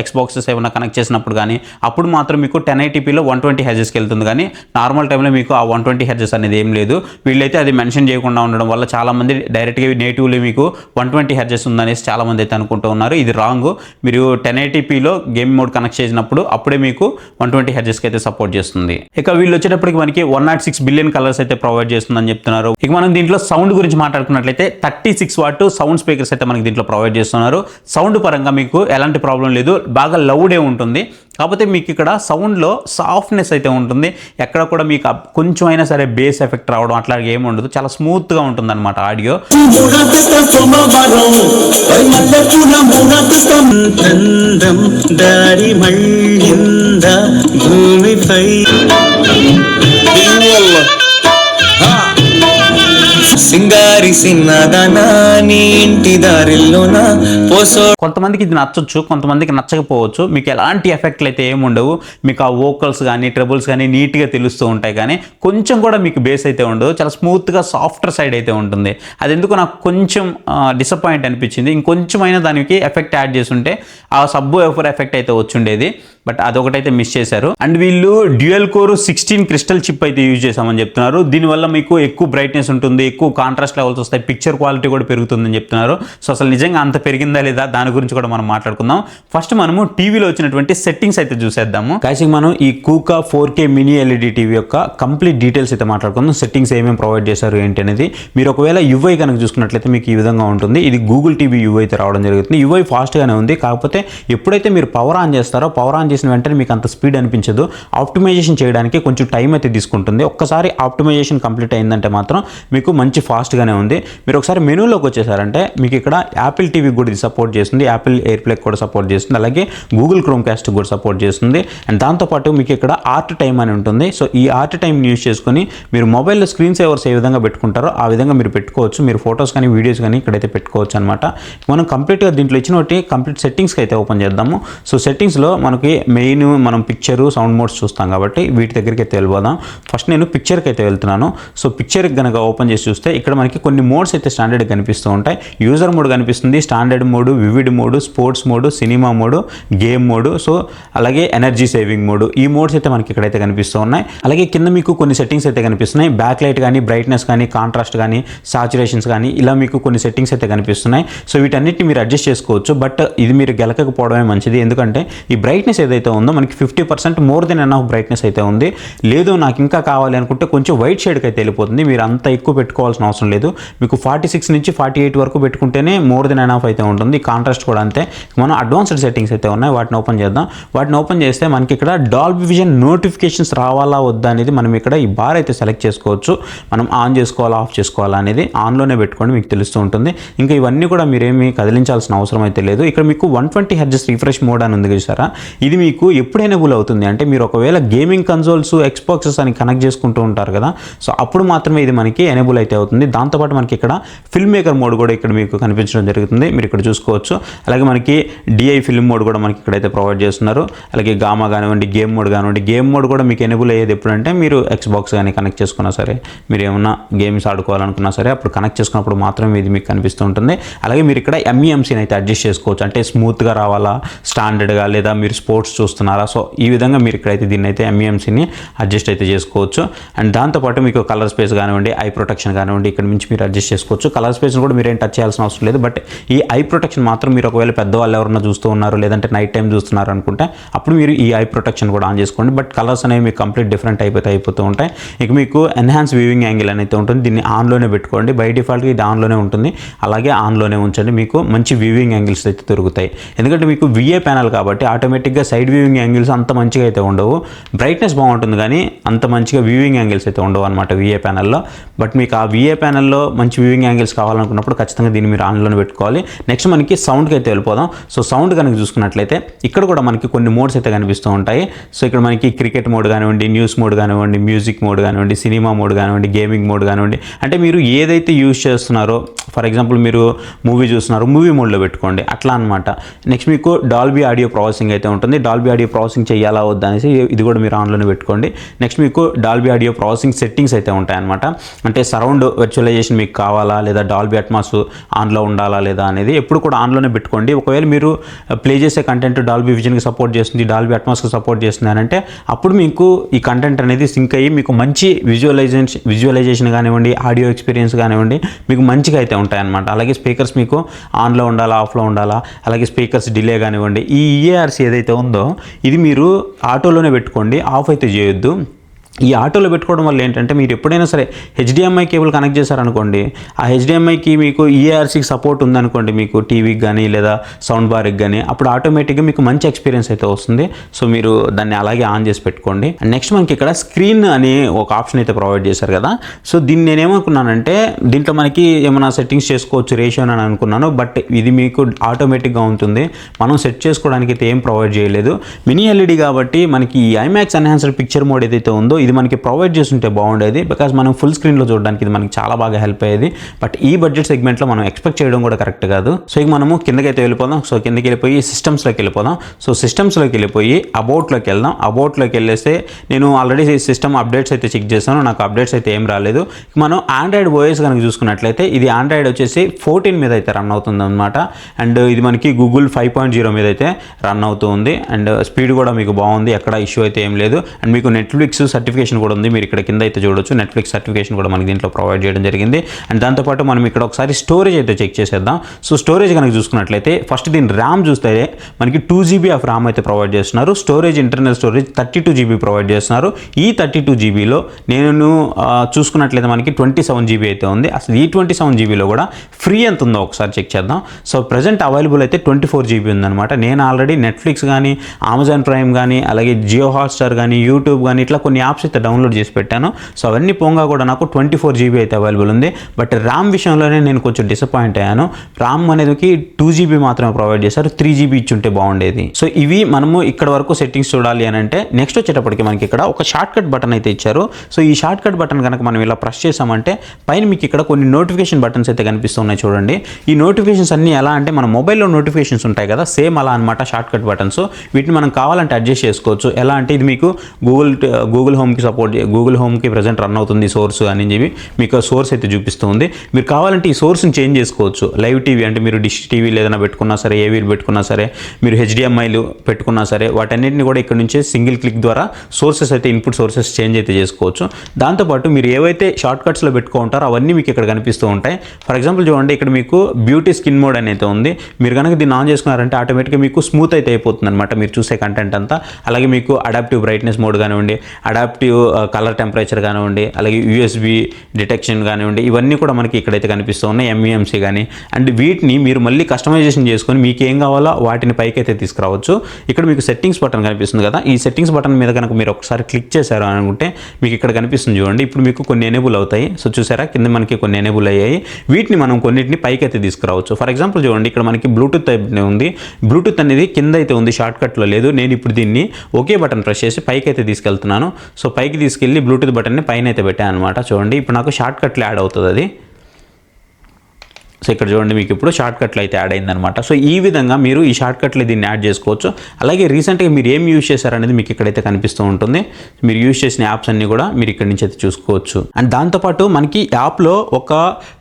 ఎక్స్బాక్సెస్ ఏమైనా కనెక్ట్ చేసినప్పుడు కానీ అప్పుడు మాత్రం మీకు 1080pలో 120 Hzకి వెళ్తుంది. కానీ నార్మల్ టైంలో మీకు ఆ 120 Hz అనేది ఏం లేదు. వీళ్ళైతే అది మెన్షన్ చేయకుండా ఉండడం వల్ల చాలామంది డైరెక్ట్గా నేటివ్లీ మీకు 120 Hz ఉందనేసి చాలామంది అయితే అనుకుంటూ ఉన్నారు. ఇది రాంగ్. మీరు 1080pలో గేమ్ మోడ్ కనెక్ట్ చేసినప్పుడు అప్పుడే మీకు 120 Hzకి అయితే సపోర్ట్ చేస్తుంది. ఇక వీళ్ళు వచ్చేటప్పటికి మనకి 106 బిలియన్ కలర్స్ అయితే ప్రొవైడ్ చేస్తుందని చెప్తున్నారు. ఇక మనం దీంట్లో సౌండ్ గురించి మాట్లాడుకున్నట్లయితే 36 వాట్ సౌండ్ స్పీకర్స్ అయితే మనకి దీంట్లో ప్రొవైడ్ చేస్తున్నారు. సౌండ్ పరంగా మీకు ఎలాంటి ప్రాబ్లం లేదు, బాగా లౌడే ఉంటుంది. కాకపోతే మీకు ఇక్కడ సౌండ్లో సాఫ్ట్నెస్ అయితే ఉంటుంది. ఎక్కడ కూడా మీకు కొంచెం అయినా సరే బేస్ ఎఫెక్ట్ రావడం అట్లాగే ఏమి ఉండదు. చాలా స్మూత్గా ఉంటుంది అనమాట ఆడియో. సింగారి సిన్నదనా నీ ఇంటి దారిలోనా పోసో. కొంతమందికి ఇది నచ్చొచ్చు, కొంతమందికి నచ్చకపోవచ్చు. మీకు ఎలాంటి ఎఫెక్ట్లు అయితే ఏమి ఉండవు. మీకు ఆ వోకల్స్ కానీ ట్రబుల్స్ కానీ నీట్గా తెలుస్తూ ఉంటాయి, కానీ కొంచెం కూడా మీకు బేస్ అయితే ఉండదు. చాలా స్మూత్గా సాఫ్టర్ సైడ్ అయితే ఉంటుంది. అది ఎందుకు నాకు కొంచెం డిసప్పాయింట్ అనిపించింది. ఇంకొంచెం అయినా దానికి ఎఫెక్ట్ యాడ్ చేసి ఉంటే ఆ సబ్బు ఎఫెక్ట్ అయితే వచ్చుండేది. బట్ అదొకటైతే మిస్ చేశారు. అండ్ వీళ్ళు డ్యూయల్ కోర్ 16 క్రిస్టల్ చిప్ అయితే యూజ్ చేసామని చెప్తున్నారు. దీనివల్ల మీకు ఎక్కువ బ్రైట్నెస్ ఉంటుంది, ఎక్కువ కాంట్రాస్ట్ లెవెల్స్ వస్తాయి, పిక్చర్ క్వాలిటీ కూడా పెరుగుతుందని చెప్తున్నారు. సో అసలు నిజంగా అంత పెరిగిందా లేదా దాని గురించి కూడా మనం మాట్లాడుకుందాం. ఫస్ట్ మనము టీవీలో వచ్చినటువంటి సెట్టింగ్స్ అయితే చూసేద్దాము. కాసిక్ మనం ఈ కూకా 4K మినీ LED టీవీ యొక్క కంప్లీట్ డీటెయిల్స్ అయితే మాట్లాడుకుందాం. సెట్టింగ్స్ ఏమేమి ప్రొవైడ్ చేశారు ఏంటి అనేది. మీరు ఒకవేళ UI కనుక చూసుకున్నట్లయితే మీకు ఈ విధంగా ఉంటుంది. ఇది గూగుల్ టీవీ UI అయితే రావడం జరుగుతుంది. UI ఫాస్ట్గానే ఉంది. కాకపోతే ఎప్పుడైతే మీరు పవర్ ఆన్ చేస్తారో పవర్ ఆన్ చేసిన వెంటనే మీకు అంత స్పీడ్ అనిపించదు. ఆప్టిమైజేషన్ చేయడానికి కొంచెం టైం అయితే తీసుకుంటుంది. ఒక్కసారి ఆప్టిమైజేషన్ కంప్లీట్ అయిందంటే మాత్రం మీకు మంచి ఫాస్ట్గానే ఉంది. మీరు ఒకసారి మెనూలోకి వచ్చేసారంటే మీకు ఇక్కడ యాపిల్ టీవీ కూడా ఇది సపోర్ట్ చేస్తుంది, యాపిల్ ఎయిర్ ప్లే కూడా సపోర్ట్ చేస్తుంది, అలాగే గూగుల్ క్రోమ్ కాస్ట్ కూడా సపోర్ట్ చేస్తుంది. అండ్ దాంతోపాటు మీకు ఇక్కడ ఆర్ట్ టైం అని ఉంటుంది. సో ఈ ఆర్ట్ టైంని యూజ్ చేసుకొని మీరు మొబైల్లో స్క్రీన్ సేవర్స్ ఏ విధంగా పెట్టుకుంటారో ఆ విధంగా మీరు పెట్టుకోవచ్చు. మీరు ఫొటోస్ కానీ వీడియోస్ కానీ ఇక్కడైతే పెట్టుకోవచ్చు అనమాట. మనం కంప్లీట్గా దీంట్లో ఇచ్చిన కంప్లీట్ సెట్టింగ్స్కి అయితే ఓపెన్ చేద్దాము. సో సెట్టింగ్స్లో మనకి మెయిన్ మనం పిక్చరు సౌండ్ మోడ్స్ చూస్తాం కాబట్టి వీటి దగ్గరికి అయితే వెళ్ళిపోదాం. ఫస్ట్ నేను పిక్చర్కి అయితే వెళ్తున్నాను. సో పిక్చర్కి కనుక ఓపెన్ చేసి చూస్తే ఇక్కడ మనకి కొన్ని మోడ్స్ అయితే స్టాండర్డ్ కనిపిస్తూ ఉంటాయి. యూజర్ మోడ్ కనిపిస్తుంది, standard mode, vivid mode, sports mode, cinema mode, game mode, so అలాగే ఎనర్జీ సేవింగ్ మోడ్, ఈ మోడ్స్ అయితే మనకి ఇక్కడైతే కనిపిస్తూ ఉన్నాయి. అలాగే కింద మీకు కొన్ని సెట్టింగ్స్ అయితే కనిపిస్తున్నాయి. బ్యాక్ లైట్ కానీ, బ్రైట్నెస్ కానీ, కాంట్రాస్ట్ కానీ, సాచురేషన్స్ కానీ, ఇలా మీకు కొన్ని సెట్టింగ్స్ అయితే కనిపిస్తున్నాయి. సో వీటన్నిటిని మీరు అడ్జస్ట్ చేసుకోవచ్చు. బట్ ఇది మీరు గెలకపోవడమే మంచిది. ఎందుకంటే ఈ బ్రైట్నెస్ ఏదైతే ఉందో మనకి 50% మోర్ దెన్ ఎనఫ్ బ్రైట్నెస్ అయితే ఉంది. లేదు నాకు ఇంకా కావాలి అనుకుంటే కొంచెం వైట్ షేడ్కి అయితే వెళ్ళిపోతుంది. మీరు అంత ఎక్కువ పెట్టుకోవాల్సిన అవసరం లేదు. మీకు 46 నుంచి 48 వరకు పెట్టుకుంటేనే మోర్ దెన్ ఎనఫ్ అయితే ఉంటుంది. కాంట్రాస్ట్ కూడా అంతే. మనం అడ్వాన్స్డ్ సెట్టింగ్స్ అయితే ఉన్నాయి, వాటిని ఓపెన్ చేద్దాం. వాటిని ఓపెన్ చేస్తే మనకి ఇక్కడ డాల్బీ విజన్ నోటిఫికేషన్స్ రావాలా వద్దా అనేది మనం ఇక్కడ ఈ బార్ అయితే సెలెక్ట్ చేసుకోవచ్చు. మనం ఆన్ చేసుకోవాలా, ఆఫ్ చేసుకోవాలా అనేది ఆన్లోనే పెట్టుకోండి, మీకు తెలుస్తూ ఉంటుంది. ఇంకా ఇవన్నీ కూడా మీరేమి కదిలించాల్సిన అవసరం అయితే లేదు. ఇక్కడ మీకు 120 Hz రిఫ్రెష్ మోడ్ అని ఉంది చూసారా, ఇది మీకు ఎప్పుడు ఎనేబుల్ అవుతుంది అంటే మీరు ఒకవేళ గేమింగ్ కన్సోల్స్, ఎక్స్బాక్సెస్ అని కనెక్ట్ చేసుకుంటూ ఉంటారు కదా, సో అప్పుడు మాత్రమే ఇది మనకి ఎనేబుల్ అయితే అవుతుంది. దాంతోపాటు మనకి ఇక్కడ ఫిల్మ్ మేకర్ మోడ్ కూడా ఇక్కడ మీకు కనిపించడం జరుగుతుంది, మీరు ఇక్కడ చూసుకోవచ్చు. అలాగే మనకి డిఐ ఫిల్మ్ మోడ్ కూడా మనకి ఇక్కడైతే ప్రొవైడ్ చేస్తున్నారు. అలాగే గామా కానివ్వండి, గేమ్ మోడ్ కానివ్వండి. గేమ్ మోడ్ కూడా మీకు ఎనేబుల్ అయ్యేది ఎప్పుడంటే మీరు ఎక్స్బాక్స్ కానీ కనెక్ట్ చేసుకున్నా సరే, మీరు ఏమన్నా గేమ్స్ ఆడుకోవాలనుకున్నా సరే అప్పుడు కనెక్ట్ చేసుకున్నప్పుడు మాత్రమే ఇది మీకు కనిపిస్తూ ఉంటుంది. అలాగే మీరు ఇక్కడ MEMCని అయితే అడ్జస్ట్ చేసుకోవచ్చు. అంటే స్మూత్గా రావాలా, స్టాండర్డ్గా, లేదా మీరు స్పోర్ట్స్ చూస్తున్నారా, సో ఈ విధంగా మీరు ఇక్కడైతే దీన్ని అయితే MEMCని అడ్జస్ట్ అయితే చేసుకోవచ్చు. అండ్ దాంతోపాటు మీకు కలర్ స్పేస్ కానివ్వండి, ఐ ప్రొటెక్షన్ కానివ్వండి, ఇక్కడ నుంచి మీరు అడ్జస్ట్ చేసుకోవచ్చు. కలర్ స్పేస్ని కూడా మీరు ఏం టచ్ చేయాల్సిన అవసరం లేదు. బట్ ఈ ఐ ప్రొటెక్షన్ మాత్రం మీరు ఒకవేళ పెద్దవాళ్ళు ఎవరన్నా చూస్తూ ఉన్నారు, లేదంటే నైట్ టైం చూస్తున్నారు అనుకుంటే అప్పుడు మీరు ఈ ఐ ప్రొటెక్షన్ కూడా ఆన్ చేసుకోండి. బట్ కలర్స్ అనేవి మీకు కంప్లీట్ డిఫరెంట్ అయిపోతూ ఉంటాయి. ఇక మీకు ఎన్హాన్స్ వ్యూవింగ్ యాంగిల్ అనేది ఉంటుంది, దీన్ని ఆన్లోనే పెట్టుకోండి. బై డిఫాల్ట్గా ఇది ఆన్లోనే ఉంటుంది, అలాగే ఆన్లోనే ఉంచండి. మీకు మంచి వ్యూవింగ్ యాంగిల్స్ అయితే దొరుకుతాయి. ఎందుకంటే మీకు VA ప్యానల్ కాబట్టి ఆటోమేటిక్గా సైడ్ వ్యూవింగ్ యాంగిల్స్ అంత మంచిగా అయితే ఉండవు. బ్రైట్నెస్ బాగుంటుంది కానీ అంత మంచిగా వ్యూవింగ్ యాంగిల్స్ అయితే ఉండవు అనమాట VA ప్యానల్లో. బట్ మీకు ఆ VA ప్యానల్లో మంచి వ్యూవింగ్ యాంగిల్స్ కావాలనుకున్నప్పుడు ఖచ్చితంగా దీన్ని మీరు ఆన్లోనే పెట్టుకోవాలి. నెక్స్ట్ మనకి సౌండ్కి అయితే వెళ్ళిపోదాం. సో సౌండ్ కనుక చూసుకున్నట్లయితే ఇక్కడ కూడా మనకి కొన్ని మోడ్స్ అయితే కనిపిస్తూ ఉంటాయి. సో ఇక్కడ మనకి క్రికెట్ మోడ్ కానివ్వండి, న్యూస్ మోడ్ కానివ్వండి, మ్యూజిక్ మోడ్ కానివ్వండి, సినిమా మోడ్ కానివ్వండి, గేమింగ్ మోడ్ కానివ్వండి. అంటే మీరు ఏదైతే యూజ్ చేస్తున్నారో, ఫర్ ఎగ్జాంపుల్ మీరు మూవీ చూస్తున్నారు, మూవీ మోడ్లో పెట్టుకోండి, అట్లా అనమాట. నెక్స్ట్ మీకు డాల్బీ ఆడియో ప్రాసెసింగ్ అయితే ఉంటుంది. డాల్బీ ఆడియో ప్రాసెసింగ్ చేయాలా వద్దా అనేసి ఇది కూడా మీరు ఆన్లోనే పెట్టుకోండి. నెక్స్ట్ మీకు డాల్బీ ఆడియో ప్రాసెసింగ్ సెట్టింగ్స్ అయితే ఉంటాయన్నమాట. అంటే సరౌండ్ వర్చువలైజేషన్ మీకు కావాలా, లేదా డాల్బీ అట్మాస్ ఆన్లో ఉండాలా లేదా అనేది ఎప్పుడు కూడా ఆన్లోనే పెట్టుకోండి. ఒకవేళ మీరు ప్లే చేసే కంటెంట్ డాల్బీ విజన్కి సపోర్ట్ చేస్తుంది, డాల్బీ అట్మాస్కి సపోర్ట్ చేస్తుంది అని అంటే అప్పుడు మీకు ఈ కంటెంట్ అనేది సింక్ అయ్యి మీకు మంచి విజువలైజేషన్ కానివ్వండి, ఆడియో ఎక్స్పీరియన్స్ కానివ్వండి మీకు మంచిగా అయితే ఉంటాయన్నమాట. అలాగే స్పీకర్స్ మీకు ఆన్లో ఉండాలా, ఆఫ్లో ఉండాలా, అలాగే స్పీకర్స్ డిలే కానివ్వండి. ఈ EARC ఏదైతే ఉందో ఇది మీరు ఆటోలోనే పెట్టుకోండి, ఆఫ్ అయితే చేయొద్దు. ఈ ఆటోలో పెట్టుకోవడం వల్ల ఏంటంటే మీరు ఎప్పుడైనా సరే HDMI కేబుల్ కనెక్ట్ చేశారనుకోండి, ఆ HDMIకి మీకు EARCకి సపోర్ట్ ఉందనుకోండి, మీకు టీవీకి కానీ లేదా సౌండ్ బార్కి కానీ, అప్పుడు ఆటోమేటిక్గా మీకు మంచి ఎక్స్పీరియన్స్ అయితే వస్తుంది. సో మీరు దాన్ని అలాగే ఆన్ చేసి పెట్టుకోండి. అండ్ నెక్స్ట్ మనకి ఇక్కడ స్క్రీన్ అని ఒక ఆప్షన్ అయితే ప్రొవైడ్ చేశారు కదా, సో దీన్ని నేనేమనుకున్నానంటే దీంట్లో మనకి ఏమైనా సెట్టింగ్స్ చేసుకోవచ్చు రేషియో అని అనుకున్నాను. బట్ ఇది మీకు ఆటోమేటిక్గా ఉంటుంది, మనం సెట్ చేసుకోవడానికి అయితే ఏం ప్రొవైడ్ చేయలేదు. మినీ LED కాబట్టి మనకి ఈ IMAX ఎన్హాన్స్డ్ పిక్చర్ మోడ్ ఏదైతే ఉందో ఇది మనకి ప్రొవైడ్ చేస్తుంటే బాగుండేది. బికాజ్ మనం ఫుల్ స్క్రీన్లో చూడడానికి ఇది మనకి చాలా బాగా హెల్ప్ అయ్యేది. బట్ ఈ బడ్జెట్ సెగ్మెంట్లో మనం ఎక్స్పెక్ట్ చేయడం కూడా కరెక్ట్ కాదు. సో ఇక మనము కిందకైతే వెళ్ళిపోదాం. సో కిందకి వెళ్ళిపోయి సిస్టమ్స్లోకి వెళ్ళిపోదాం. సో సిస్టమ్స్లోకి వెళ్ళిపోయి అబౌట్లోకి వెళ్దాం. అబౌట్లోకి వెళ్ళేస్తే నేను ఆల్రెడీ సిస్టమ్ అప్డేట్స్ అయితే చెక్ చేశాను, నాకు అప్డేట్స్ అయితే ఏం రాలేదు. మనం ఆండ్రాయిడ్ OS కనుక చూసుకున్నట్లయితే ఇది ఆండ్రాయిడ్ వచ్చేసి 14 మీద అయితే రన్ అవుతుంది అనమాట. అండ్ ఇది మనకి Google 5.0 మీద అయితే రన్ అవుతుంది. అండ్ స్పీడ్ కూడా మీకు బాగుంది, ఎక్కడ ఇష్యూ అయితే ఏం లేదు. అండ్ మీకు నెట్ఫ్లిక్స్ సర్టిఫికేషన్ కూడా ఉంది, మీరు ఇక్కడ కింద అయితే చూడొచ్చు. నెట్ఫ్లిక్స్ సర్టిఫికేషన్ కూడా మనకి దీంట్లో ప్రొవైడ్ చేయడం జరిగింది. అండ్ దాంతోపాటు మనం ఇక్కడ ఒకసారి స్టోరేజ్ అయితే చెక్ చేసేద్దాం. సో స్టోరేజ్ కనుక చూసుకున్నట్లయితే ఫస్ట్ దీని ర్యామ్ చూస్తే మనకి 2 GB ఆఫ్ ర్యామ్ అయితే ప్రొవైడ్ చేస్తున్నారు. Storage internal storage 32 GB provide చేస్తున్నారు. ఈ 32 GBలో నేను చూసుకున్నట్లయితే మనకి 27 GB అయితే ఉంది. అసలు ఈ 27 GBలో కూడా ఫ్రీ ఎంత ఉందో ఒకసారి చెక్ చేద్దాం. సో ప్రజెంట్ అవైలబుల్ అయితే 24 GB ఉందన్నమాట. నేను ఆల్రెడీ నెట్ఫ్లిక్స్ కానీ, అమెజాన్ ప్రైమ్ కానీ, అలాగే జియో హాట్స్టార్ కానీ, యూట్యూబ్ కానీ ఇట్లా కొన్ని యాప్స్ అయితే డౌన్లోడ్ చేసి పెట్టాను. సో అవన్నీ పోగా కూడా నాకు 24 GB అయితే అవైలబుల్ ఉంది. బట్ ర్యామ్ విషయంలోనే నేను కొంచెం డిసప్పాయింట్ అయ్యాను. ర్యామ్ అనేది 2 GB మాత్రమే ప్రొవైడ్ చేశారు. 3 GB ఇచ్చి ఉంటే బాగుండేది. సో ఇవి మనము ఇక్కడ వరకు సెట్టింగ్స్ చూడాలి అని అంటే నెక్స్ట్ వచ్చేటప్పటికి మనకి ఇక్కడ ఒక షార్ట్ కట్ బటన్ అయితే ఇచ్చారు. సో ఈ షార్ట్ కట్ బటన్ కనుక మనం ఇలా ప్రెస్ చేసామంటే పైన మీకు ఇక్కడ కొన్ని నోటిఫికేషన్ బటన్స్ అయితే కనిపిస్తున్నాయి చూడండి. ఈ నోటిఫికేషన్స్ అన్ని ఎలా అంటే మన మొబైల్లో నోటిఫికేషన్స్ ఉంటాయి కదా, సేమ్ అలా అనమాట షార్ట్ కట్ బటన్స్. వీటిని మనం కావాలంటే అడ్జస్ట్ చేసుకోవచ్చు. ఎలా అంటే ఇది మీకు గూగుల్ హోమ్కి సపోర్ట్, గూగుల్ హోమ్కి ప్రజెంట్ రన్ అవుతుంది సోర్స్ అని చెప్పి మీకు సోర్స్ అయితే చూపిస్తుంది. మీరు కావాలంటే ఈ సోర్స్ని చేంజ్ చేసుకోవచ్చు. లైవ్ టీవీ అంటే మీరు డిష్ టీవీ ఏదైనా పెట్టుకున్నా సరే, ఏవీలు పెట్టుకున్నా సరే, మీరు HDMIలు పెట్టుకున్నా సరే, వాటన్నిటిని కూడా ఇక్కడ నుంచే సింగిల్ క్లిక్ ద్వారా సోర్సెస్ అయితే ఇన్పుట్ సోర్సెస్ చేంజ్ అయితే చేసుకోవచ్చు. దాంతోపాటు మీరు ఏవైతే షార్ట్ కట్స్లో పెట్టుకుంటారో అవన్నీ మీకు ఇక్కడ కనిపిస్తూ ఉంటాయి. ఫర్ ఎగ్జాంపుల్ చూడండి, ఇక్కడ మీకు బ్యూటీ స్కిన్ మోడ్ అనేది ఉంది. మీరు కనుక దీన్ని ఆన్ చేసుకున్నారంటే ఆటోమేటిక్గా మీకు స్మూత్ అయితే అయిపోతుంది అనమాట మీరు చూసే కంటెంట్ అంతా. అలాగే మీకు అడాప్టివ్ బ్రైట్నెస్ మోడ్ కానివ్వండి, అడాప్టివ్ కలర్ టెంపరేచర్ కానివ్వండి, అలాగే USB డిటెక్షన్ కానివ్వండి, ఇవన్నీ కూడా మనకి ఇక్కడైతే కనిపిస్తూ ఉన్నాయి. MEMC కానీ. అండ్ వీటిని మీరు మళ్ళీ కస్టమైజేషన్ చేసుకొని మీకు ఏం కావాలో వాటిని పైకి అయితే తీసుకురావచ్చు. ఇక్కడ మీకు సెట్టింగ్స్ బటన్ కనిపిస్తుంది కదా, ఈ సెట్టింగ్స్ బటన్ మీద కనుక మీరు ఒకసారి క్లిక్ చేశారు అనుకుంటే మీకు ఇక్కడ కనిపిస్తుంది చూడండి. ఇప్పుడు మీకు కొన్ని ఎనేబుల్ అవుతాయి. సో చూసారా, కింద మనకి కొన్ని ఎనేబుల్ అయ్యాయి. వీటిని మనం కొన్నిటిని పైకి అయితే తీసుకురావచ్చు. ఫర్ ఎగ్జాంపుల్ చూడండి, ఇక్కడ మనకి బ్లూటూత్ ఉంది. బ్లూటూత్ అనేది కింద అయితే ఉంది, షార్ట్ కట్లో లేదు. నేను ఇప్పుడు దీన్ని ఒకే బటన్ ప్రెస్ చేసి పైకి అయితే తీసుకెళ్తున్నాను. సో పైకి తీసుకెళ్ళి బ్లూటూత్ బటన్ని పైన అయితే పెట్టాను అనమాట. చూడండి, ఇప్పుడు నాకు షార్ట్ కట్లో యాడ్ అవుతుంది అది. సో ఇక్కడ చూడండి, మీకు ఇప్పుడు షార్ట్ కట్లు అయితే యాడ్ అయిందనమాట. సో ఈ విధంగా మీరు ఈ షార్ట్ కట్లు దీన్ని యాడ్ చేసుకోవచ్చు. అలాగే రీసెంట్గా మీరు ఏం యూజ్ చేశారనేది మీకు ఇక్కడైతే కనిపిస్తూ ఉంటుంది. మీరు యూజ్ చేసిన యాప్స్ అన్ని కూడా మీరు ఇక్కడ నుంచి అయితే చూసుకోవచ్చు. అండ్ దాంతోపాటు మనకి యాప్లో ఒక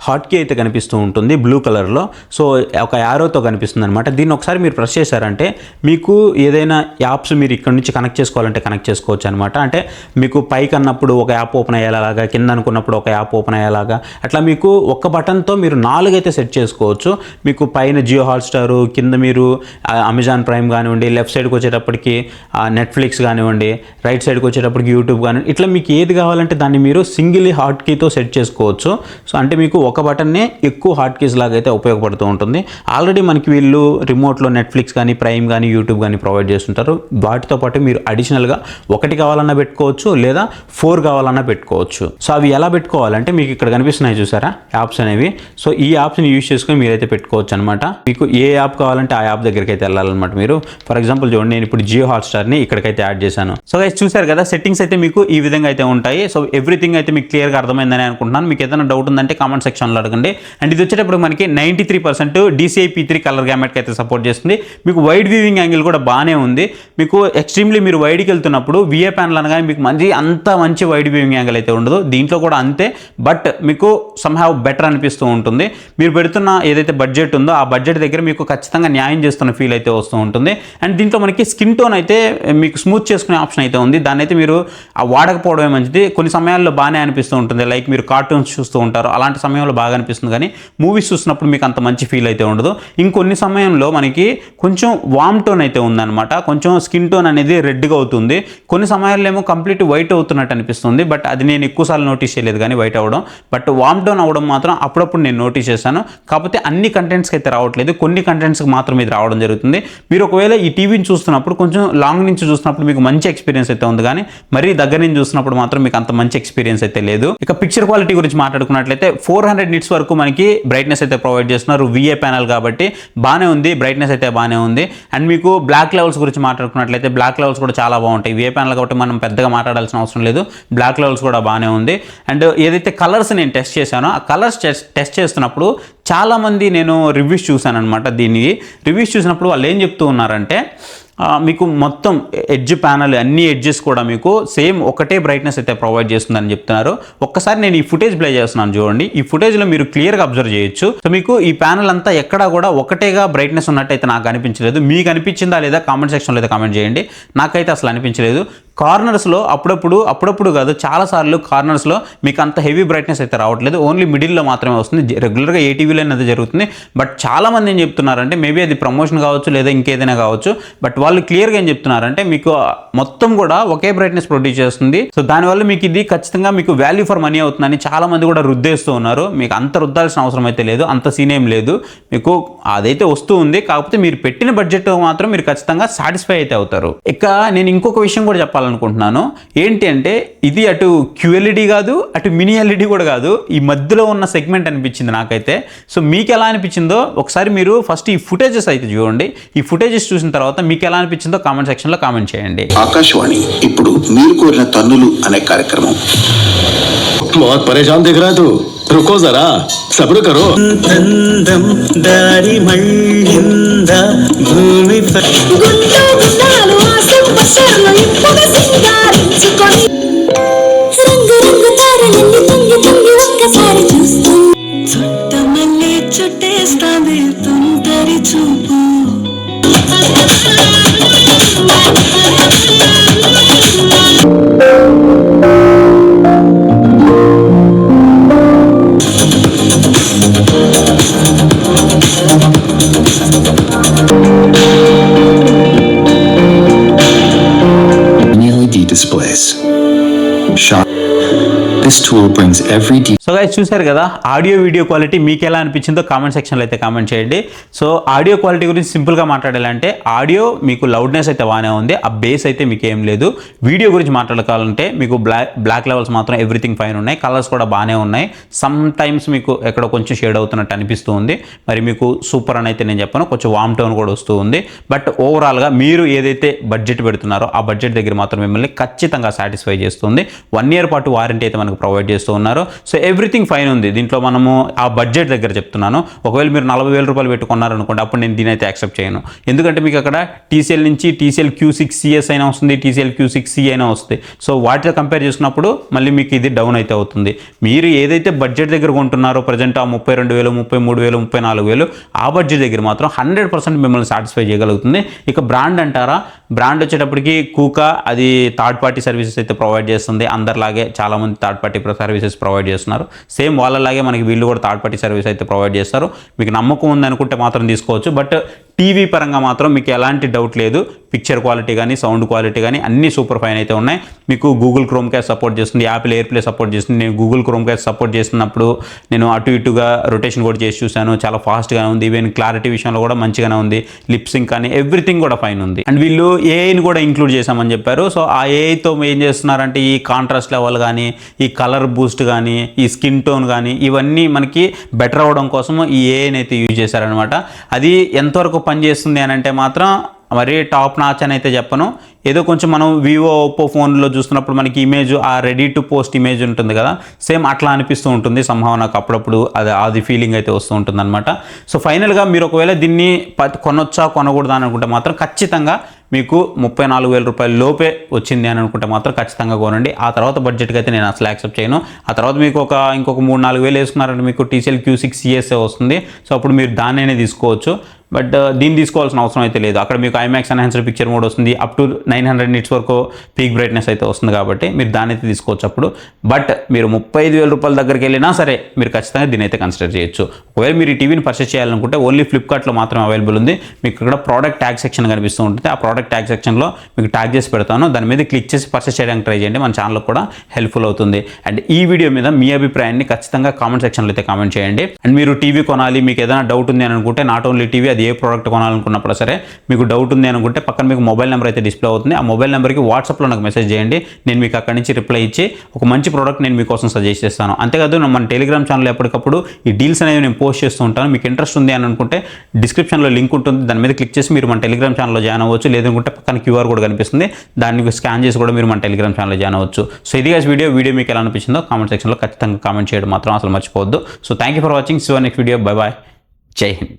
హాట్ కీ అయితే కనిపిస్తూ ఉంటుంది బ్లూ కలర్లో. సో ఒక యారోతో కనిపిస్తుంది అనమాట. దీన్ని ఒకసారి మీరు ప్రెస్ చేశారంటే మీకు ఏదైనా యాప్స్ మీరు ఇక్కడ నుంచి కనెక్ట్ చేసుకోవాలంటే కనెక్ట్ చేసుకోవచ్చు అనమాట. అంటే మీకు పైకి అన్నప్పుడు ఒక యాప్ ఓపెన్ అయ్యేలాగా, కింద అనుకున్నప్పుడు ఒక యాప్ ఓపెన్ అయ్యేలాగా, అట్లా మీకు ఒక్క బటన్తో మీరు 4 అయితే సెట్ చేసుకోవచ్చు. మీకు పైన జియో హాట్స్టార్, కింద మీరు అమెజాన్ ప్రైమ్ కానివ్వండి, లెఫ్ట్ సైడ్కి వచ్చేటప్పటికి నెట్ఫ్లిక్స్ కానివ్వండి, రైట్ సైడ్కి వచ్చేటప్పటికి యూట్యూబ్ కానివ్వండి, ఇట్లా మీకు ఏది కావాలంటే దాన్ని మీరు సింగిల్ హాట్ కీతో సెట్ చేసుకోవచ్చు. సో అంటే మీకు ఒక బటన్నే ఎక్కువ హాట్ కీస్ లాగా అయితే ఉపయోగపడుతూ ఉంటుంది. ఆల్రెడీ మనకి వీళ్ళు రిమోట్లో నెట్ఫ్లిక్స్ కానీ, ప్రైమ్ కానీ, యూట్యూబ్ కానీ ప్రొవైడ్ చేస్తుంటారు. వాటితో పాటు మీరు అడిషనల్గా 1 కావాలన్నా పెట్టుకోవచ్చు, లేదా 4 కావాలన్నా పెట్టుకోవచ్చు. సో అవి ఎలా పెట్టుకోవాలంటే మీకు ఇక్కడ కనిపిస్తున్నాయి చూసారా యాప్స్ అనేవి. సో ఈ యాప్స్ యూజ్ చేసుకొని మీరైతే పెట్టుకోవచ్చు అనమాట. మీకు ఏ యాప్ కావాలంటే ఆ యాప్ దగ్గరికి అయితే వెళ్ళాలన్నమాట మీరు. ఫర్ ఎగ్జాంపుల్ చూడండి, నేను ఇప్పుడు జియో హాట్స్టార్ని ఇక్కడికైతే యాడ్ చేశాను. సో గైస్ చూసారు కదా, సెట్టింగ్స్ అయితే మీకు ఈ విధంగా అయితే ఉంటాయి. సో ఎవ్రీథింగ్ అయితే మీకు క్లియర్గా అర్థమైందని అనుకుంటున్నాను. మీకు ఏదైనా డౌట్ ఉందంటే కామెంట్ సెక్షన్లో అడగండి. అండ్ ఇది వచ్చేటప్పుడు మనకి 93% DCI P3 కలర్ గ్యామెట్కి అయితే సపోర్ట్ చేస్తుంది. మీకు వైడ్ వ్యూవింగ్ యాంగిల్ కూడా బాగానే ఉంది. మీకు ఎక్స్ట్రీమ్లీ మీరు వైడ్కి వెళ్తున్నప్పుడు VA ప్యానల్ అనగానే మీకు అంత మంచి వైడ్ వ్యూవింగ్ యాంగిల్ అయితే ఉండదు. దీంట్లో కూడా అంతే, బట్ మీకు సమ్హౌ బెటర్ అనిపిస్తూ ఉంటుంది. మీరు పెడుతున్న ఏదైతే బడ్జెట్ ఉందో ఆ బడ్జెట్ దగ్గర మీకు ఖచ్చితంగా న్యాయం చేస్తున్న ఫీల్ అయితే వస్తూ ఉంటుంది. అండ్ దీంట్లో మనకి స్కిన్ టోన్ అయితే మీకు స్మూత్ చేసుకునే ఆప్షన్ అయితే ఉంది. దాన్ని అయితే మీరు వాడకపోవడమే మంచిది. కొన్ని సమయాల్లో బాగానే అనిపిస్తూ ఉంటుంది. లైక్ మీరు కార్టూన్స్ చూస్తూ ఉంటారు, అలాంటి సమయంలో బాగా అనిపిస్తుంది. కానీ మూవీస్ చూసినప్పుడు మీకు అంత మంచి ఫీల్ అయితే ఉండదు. ఇంకొన్ని సమయంలో మనకి కొంచెం వామ్ టోన్ అయితే ఉందన్నమాట. కొంచెం స్కిన్ టోన్ అనేది రెడ్గా అవుతుంది. కొన్ని సమయాల్లో ఏమో కంప్లీట్ వైట్ అవుతున్నట్టు అనిపిస్తుంది. బట్ అది నేను ఎక్కువసార్లు నోటీస్ చేయలేదు కానీ వైట్ అవ్వడం. బట్ వామ్ టోన్ అవ్వడం మాత్రం అప్పుడప్పుడు నేను నోటీస్ చేశాను. కాకపోతే అన్ని కంటెంట్స్కి అయితే రావట్లేదు, కొన్ని కంటెంట్స్కి మాత్రం ఇది రావడం జరుగుతుంది. మీరు ఒకవేళ ఈ టీవీని చూస్తున్నప్పుడు కొంచెం లాంగ్ నుంచి చూస్తున్నప్పుడు మీకు మంచి ఎక్స్పీరియన్స్ అయితే ఉంది, కానీ మరీ దగ్గర నుంచి చూసినప్పుడు మాత్రం మీకు అంత మంచి ఎక్స్పీరియన్స్ అయితే లేదు. ఇక పిక్చర్ క్వాలిటీ గురించి మాట్లాడుకున్నట్లయితే 400 nits వరకు మనకి బ్రైట్నెస్ అయితే ప్రొవైడ్ చేస్తున్నారు. VA ప్యానల్ కాబట్టి బాగానే ఉంది, బ్రైట్నెస్ అయితే బాగానే ఉంది. అండ్ మీకు బ్లాక్ లెవెల్స్ గురించి మాట్లాడుకున్నట్లయితే బ్లాక్ లెవెల్స్ కూడా చాలా బాగుంటాయి. VA ప్యానల్ కాబట్టి మనం పెద్దగా మాట్లాడాల్సిన అవసరం లేదు. బ్లాక్ లెవెల్స్ కూడా బాగానే ఉంది. అండ్ ఏదైతే కలర్స్ నేను టెస్ట్ చేశానో ఆ కలర్స్ టెస్ట్ చేస్తున్నప్పుడు చాలామంది నేను రివ్యూస్ చూశాను అనమాట. దీన్ని రివ్యూస్ చూసినప్పుడు వాళ్ళు ఏం చెప్తూ ఉన్నారంటే మీకు మొత్తం ఎడ్జ్ ప్యానల్ అన్ని ఎడ్జెస్ కూడా మీకు సేమ్ ఒకటే బ్రైట్నెస్ అయితే ప్రొవైడ్ చేస్తుందని చెప్తున్నారు. ఒక్కసారి నేను ఈ ఫుటేజ్ ప్లే చేస్తున్నాను చూడండి. ఈ ఫుటేజ్లో మీరు క్లియర్గా అబ్జర్వ్ చేయొచ్చు. సో మీకు ఈ ప్యానల్ అంతా ఎక్కడా కూడా ఒకటేగా బ్రైట్నెస్ ఉన్నట్టయితే నాకు అనిపించలేదు. మీకు అనిపించిందా లేదా కామెంట్ సెక్షన్లో అయితే కామెంట్ చేయండి. నాకైతే అసలు అనిపించలేదు. కార్నర్స్లో అప్పుడప్పుడు కాదు చాలాసార్లు కార్నర్స్లో మీకు అంత హెవీ బ్రైట్నెస్ అయితే రావట్లేదు. ఓన్లీ మిడిల్లో మాత్రమే వస్తుంది. రెగ్యులర్గా ఏ టీవీలో అది జరుగుతుంది. బట్ చాలామంది ఏం చెప్తున్నారంటే మేబీ అది ప్రమోషన్ కావచ్చు లేదా ఇంకేదైనా కావచ్చు, బట్ వాళ్ళు క్లియర్గా ఏం చెప్తున్నారంటే మీకు మొత్తం కూడా ఒకే బ్రైట్నెస్ ప్రొడ్యూస్ చేస్తుంది. సో దానివల్ల మీకు ఇది ఖచ్చితంగా మీకు వాల్యూ ఫర్ మనీ అవుతుందని చాలామంది కూడా రుద్దేస్తూ ఉన్నారు. మీకు అంత రుద్దాల్సిన అవసరం అయితే లేదు, అంత సీన్ ఏం లేదు. మీకు అదైతే వస్తూ ఉంది. కాకపోతే మీరు పెట్టిన బడ్జెట్ మాత్రం మీరు ఖచ్చితంగా సాటిస్ఫై అయితే అవుతారు. ఇక నేను ఇంకొక విషయం కూడా చెప్పాలి చెప్పాలనుకుంటున్నాను. ఏంటి అంటే ఇది అటు QLED కాదు, అటు మినీ LED కూడా కాదు, ఈ మధ్యలో ఉన్న సెగ్మెంట్ అనిపించింది నాకైతే. సో మీకు ఎలా అనిపించిందో ఒకసారి మీరు ఫస్ట్ ఈ ఫుటేజెస్ అయితే చూడండి. ఈ ఫుటేజెస్ చూసిన తర్వాత మీకు ఎలా అనిపించిందో కామెంట్ సెక్షన్లో కామెంట్ చేయండి. ఆకాశవాణి ఇప్పుడు మీరు కోరిన తన్నులు అనే కార్యక్రమం. बहुत परेशान दिख रहा है तू, रुको जरा सब्र करो. दारी मళ్ళింద భూమి గుండాలు ఆసం పసర్లో ఇప్పుడే సింగారించుకొని రంగు రంగు తారలన్నీ తొంగి తొంగి ఒక్కసారి చూస్తూ చుట్టమల్లి చుట్టేస్తాంది తుంటరి చూపు. Displays. This tool brings every detail. So guys చూసారు కదా, ఆడియో వీడియో క్వాలిటీ మీకు ఎలా అనిపించిందో కామెంట్ సెక్షన్లో అయితే కామెంట్ చేయండి. సో ఆడియో క్వాలిటీ గురించి సింపుల్గా మాట్లాడాలంటే ఆడియో మీకు లౌడ్నెస్ అయితే బాగానే ఉంది, ఆ బేస్ అయితే మీకు ఏం లేదు. వీడియో గురించి మాట్లాడాలంటే మీకు బ్లాక్ లెవెల్స్ మాత్రం ఎవ్రీథింగ్ ఫైన్ ఉన్నాయి, కలర్స్ కూడా బాగానే ఉన్నాయి. సమ్ టైమ్స్ మీకు ఎక్కడ కొంచెం షేడ్ అవుతున్నట్టు అనిపిస్తూ ఉంది. మరి మీకు సూపర్ అని అయితే నేను చెప్పాను, కొంచెం వామ్ టోన్ కూడా వస్తూ ఉంది. బట్ ఓవరాల్గా మీరు ఏదైతే బడ్జెట్ పెడుతున్నారో ఆ బడ్జెట్ దగ్గర మాత్రం మిమ్మల్ని ఖచ్చితంగా సాటిస్ఫై చేస్తుంది. 1 year పాటు వారంటీ అయితే మనకు ప్రొవైడ్ చేస్తూ ఉన్నారు. సో ఎవ్రీథింగ్ ఫైన్ ఉంది దీంట్లో. మనము ఆ బడ్జెట్ దగ్గర చెప్తున్నాను. ఒకవేళ మీరు 40,000 రూపాయలు పెట్టుకున్నారనుకోండి, అప్పుడు నేను దీని అయితే యాక్సెప్ట్ చేయను. ఎందుకంటే మీకు అక్కడ TCL నుంచి TCL Q6CS అయినా వస్తుంది, TCL Q6C అయినా వస్తుంది. సో వాటితో కంపేర్ చేసుకున్నప్పుడు మళ్ళీ మీకు ఇది డౌన్ అయితే అవుతుంది. మీరు ఏదైతే బడ్జెట్ దగ్గర కొంటున్నారో ప్రజెంట్ ఆ 32,000, 33,000, 34,000 ఆ బడ్జెట్ దగ్గర మాత్రం 100% మిమ్మల్ని సాటిస్ఫై చేయగలుగుతుంది. ఇక బ్రాండ్ అంటారా, బ్రాండ్ వచ్చేటప్పటికి కూకా అది థర్డ్ పార్టీ సర్వీసెస్ అయితే ప్రొవైడ్ చేస్తుంది. అందరిలాగే చాలామంది థర్డ్ పార్టీ సర్వీసెస్ ప్రొవైడ్ చేస్తున్నారు. సేమ్ వాళ్ళలాగే మనకి వీళ్ళు కూడా థర్డ్ పార్టీ సర్వీస్ అయితే ప్రొవైడ్ చేస్తారు. మీకు నమ్మకం ఉందనుకుంటే మాత్రం తీసుకోవచ్చు. బట్ టీవీ పరంగా మాత్రం మీకు ఎలాంటి డౌట్ లేదు. పిక్చర్ క్వాలిటీ కానీ సౌండ్ క్వాలిటీ కానీ అన్నీ సూపర్ ఫైన్ అయితే ఉన్నాయి. మీకు గూగుల్ క్రోమ్ క్యాస్ట్ సపోర్ట్ చేస్తుంది, యాపిల్ ఎయిర్ ప్లే సపోర్ట్ చేస్తుంది. నేను గూగుల్ క్రోమ్ క్యాస్ట్ సపోర్ట్ చేస్తున్నప్పుడు నేను అటు ఇటుగా రొటేషన్ కూడా చేసి చూశాను, చాలా ఫాస్ట్గానే ఉంది. ఈవెన్ క్లారిటీ విషయంలో కూడా మంచిగానే ఉంది. లిప్ సింక్ కానీ ఎవ్రీథింగ్ కూడా ఫైన్ ఉంది. అండ్ వీళ్ళు ఏఐని కూడా ఇంక్లూడ్ చేశామని చెప్పారు. సో ఆ ఏఐతో ఏం చేస్తున్నారంటే ఈ కాంట్రాస్ట్ లెవెల్ కానీ, ఈ కలర్ బూస్ట్ కానీ, ఈ స్కిన్ టోన్ కానీ ఇవన్నీ మనకి బెటర్ అవ్వడం కోసం ఈ ఏఐని అయితే యూజ్ చేశారనమాట. అది ఎంతవరకు పనిచేస్తుంది అని అంటే మాత్రం మరీ టాప్ నాచ్ అని అయితే చెప్పను. ఏదో కొంచెం మనం వివో ఓప్పో ఫోన్లో చూస్తున్నప్పుడు మనకి ఇమేజ్ ఆ రెడీ టు పోస్ట్ ఇమేజ్ ఉంటుంది కదా, సేమ్ అట్లా అనిపిస్తూ ఉంటుంది. సంభవ నాకు అప్పుడప్పుడు అది ఫీలింగ్ అయితే వస్తూ ఉంటుంది అనమాట. సో ఫైనల్గా మీరు ఒకవేళ దీన్ని కొనొచ్చా కొనకూడదా అని అనుకుంటే మాత్రం ఖచ్చితంగా మీకు 34,000 రూపాయల లోపే వచ్చింది అని అనుకుంటే మాత్రం ఖచ్చితంగా కొనండి. ఆ తర్వాత బడ్జెట్కి అయితే నేను అసలు యాక్సెప్ట్ చేయను. ఆ తర్వాత మీకు ఇంకొక 3-4 వేలు వేసుకున్నారంటే మీకు TCL Q6CS వస్తుంది. సో అప్పుడు మీరు దాన్నైనా తీసుకోవచ్చు. బట్ దీన్ని తీసుకోవాల్సిన అవసరం అయితే లేదు. అక్కడ మీకు IMAX ఎన్హాన్స్డ్ పిక్చర్ మోడ్ వస్తుంది, అప్ టు 900 nits వరకు పీక్ బ్రైట్నెస్ అయితే వస్తుంది కాబట్టి మీరు దాన్ని అయితే తీసుకోవచ్చు అప్పుడు. బట్ మీరు 35,000 రూపాయల దగ్గరికి వెళ్ళినా సరే మీరు ఖచ్చితంగా దీన్ని అయితే కన్సిడర్ చేయొచ్చు. ఒకవేళ మీరు ఈ టీవీని పర్చేస్ చేయాలనుకుంటే ఓన్లీ ఫ్లిప్కార్ట్లో మాత్రం అవైలబుల్ ఉంది. మీకు ఇక్కడ ప్రోడక్ట్ ట్యాగ్ సెక్షన్ కనిపిస్తూ ఉంటుంది. ఆ ప్రోడక్ట్ ట్యాగ్ సెక్షన్లో మీకు ట్యాగ్ చేసి పెడతాను, దాని మీద క్లిక్ చేసి పర్చేస్ చేయడానికి ట్రై చేయండి. మన ఛానల్ కూడా హెల్ప్ఫుల్ అవుతుంది. అండ్ ఈ వీడియో మీద మీ అభిప్రాయాన్ని ఖచ్చితంగా కామెంట్ సెక్షన్లో అయితే కామెంట్ చేయండి. అండ్ మీరు టీవీ కొనాలి, మీకు ఏదైనా డౌట్ ఉంది అని అనుకుంటే, నాట్ ఓన్లీ టీవీ, అది ఏ ప్రోడక్ట్ కొనాలనుకున్నప్పుడు సరే మీకు డౌట్ ఉంది అనుకుంటే పక్కన మీకు మొబైల్ నెంబర్ అయితే డిస్ప్లే అవుతుంది. ఆ మొబైల్ నెంబర్కి వాట్సాప్లో నాకు మెసేజ్ చేయండి. నేను మీకు అక్కడి నుంచి రిప్లై ఇచ్చి ఒక మంచి ప్రోడక్ట్ నేను మీకోసం సజెస్ట్ చేస్తాను. అంతేకాదు మన టెలిగ్రామ్ ఛానల్ ఎప్పటికప్పుడు ఈ డీల్స్ అనేవి నేను పోస్ట్ చేస్తూ ఉంటాను. మీకు ఇంట్రెస్ట్ ఉంది అని అనుకుంటే డిస్క్రిప్షన్లో లింక్ ఉంటుంది, దాని మీద క్లిక్ చేసి మీరు మన టెలిగ్రామ్ ఛానల్లో జాయిన్ అవ్వచ్చు. లేదనుకుంటే పక్కన QR కూడా కనిపిస్తుంది, దాన్ని స్కాన్ చేసి కూడా మీరు మన టెలిగ్రామ్ ఛానల్లో జాయిన్ అవ్వచ్చు. సో ఇది గైస్ వీడియో మీకు ఎలా అనిపించిందో కామెంట్ సెక్షన్లో ఖచ్చితంగా కామెంట్ చేయడం మాత్రం అసలు మర్చిపోవద్దు. So thank you for watching. See you next video. Bye bye. Jai Hind.